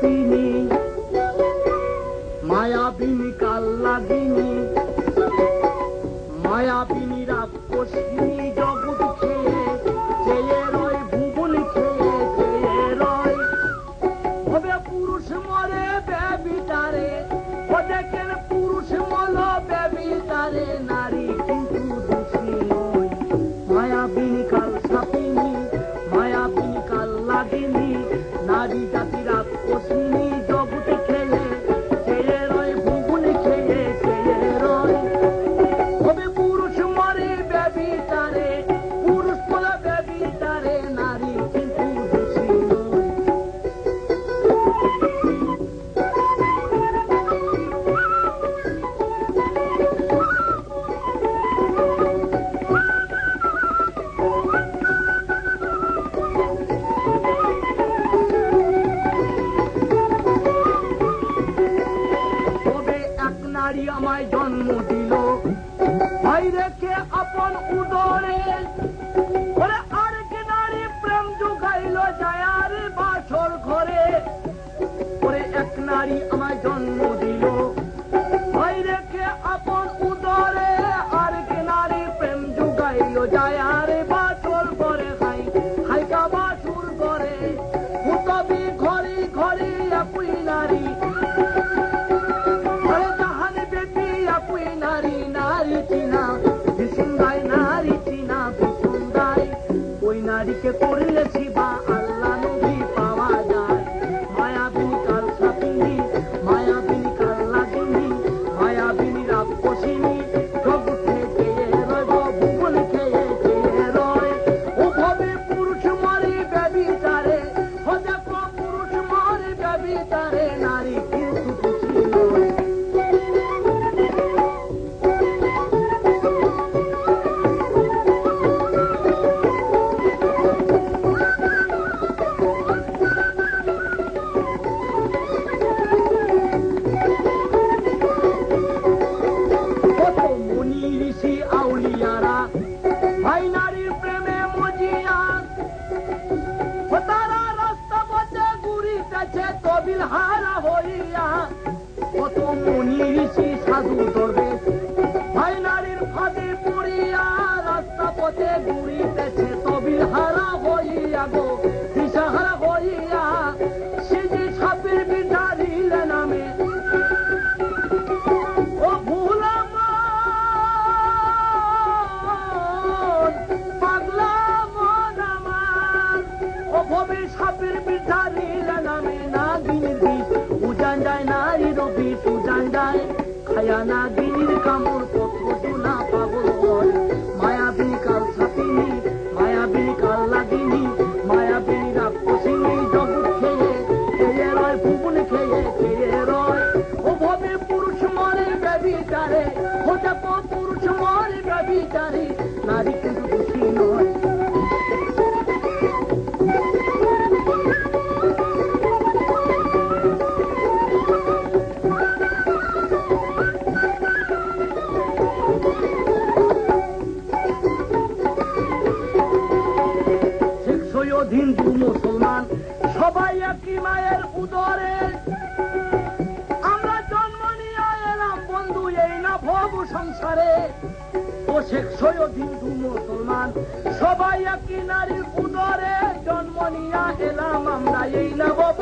ছাপিনি মায়াবিনী কাল্লাদিনী মায়াবিনী রাক্ষসিনী জগৎ খেয়ে চেয়ে রয় ভুবন খেয়ে চেয়ে রয় হবে পুরুষ মরে ব্যভিচারে দেখেন পুরুষ মল ব্যভিচারে নারী কিন্তু দোষী নয় মায়াবিনী কাল ছাপিনী মায়াবিনী কাল্লাদিনী নারী জাতি রাক্ষসিনী জগৎ খেয়ে চেয়ে রয় ভুবন খেয়ে চেয়ে রয় হবে পুরুষ মরে ব্যভিচারে পুরুষ মল ব্যভিচারে নারী কিন্তু দোষী নয় নারী আমায় জন্ম দিল ভাই রেখে আপন উদরে ওরে আরেক নারী প্রেম জুগাইল যায়ার বাসর ঘরে ওরে এক নারী আমায় জন্ম দিল ভাই রেখে আপন উদরে আরেক নারী প্রেম জুগাইল যায়ার বাসর ঘরে খাই খাইকা বাসুর ঘরে তবে ঘরে ঘরে একই নারী নারী নারী চিনা বিসুন্দাই নারী চিনা বিসুন্দাই ওই নারীকে করলে শিবা আল্লাহ নবী পাওয়া যায় মায়াবিনী কাল ছাপিনী মায়াবিনী কাল্লাদিনী মায়াবিনী রাক্ষসিনী জগৎ খেয়ে রয় ভুবন খেয়ে খেয়ে রয় ও ভবে পুরুষ মরে ব্যভিচারে হজে পুরুষ মরে ব্যভিচারে নারী কিন্তু খুশি নয় ভাই নারীর প্রেমে মজিয়া তারা রাস্তা পথে ঘুরিতেছে তবিল হারা হইয়া কত মুনি ঋষি সাধু ধরবে ভাই নারীর ফাঁদে পড়িয়া রাস্তা পথে ঘুরিতেছে তবিল হারা হইয়া গো দিশাহারা হইয়া সে যে সাপের বিধারিলে নামে ও ভুলা ভবে সাপের বিধারিলে নামে নাগিনীর বিষ উজান যায় নারীর বিষ উজান যায় খায়া নাগিনীর কামড় পত্র জোনা পাগল হয় মায়াবিনী কাল ছাপিনী মায়াবিনী কাল্লাদিনী মায়াবিনী রাক্ষসিনী জগৎ খেয়ে খেয়ে রয় ভুবন খেয়ে খেয়ে রয় ও ভবে পুরুষ মরে ব্যভিচারে হতে পুরুষ মরে ব্যভিচারে নারী কিন্তু দোষী নয় হিন্দু মুসলমান সবাই একই মায়ের উদরে আমরা জন্ম নিয়ে এলাম বন্ধু এই না ভব সংসারে ও শেখ সৈয়দ হিন্দু মুসলমান সবাই একই নারীর উদরে জন্ম নিয়ে এলাম আমরা এই না ভব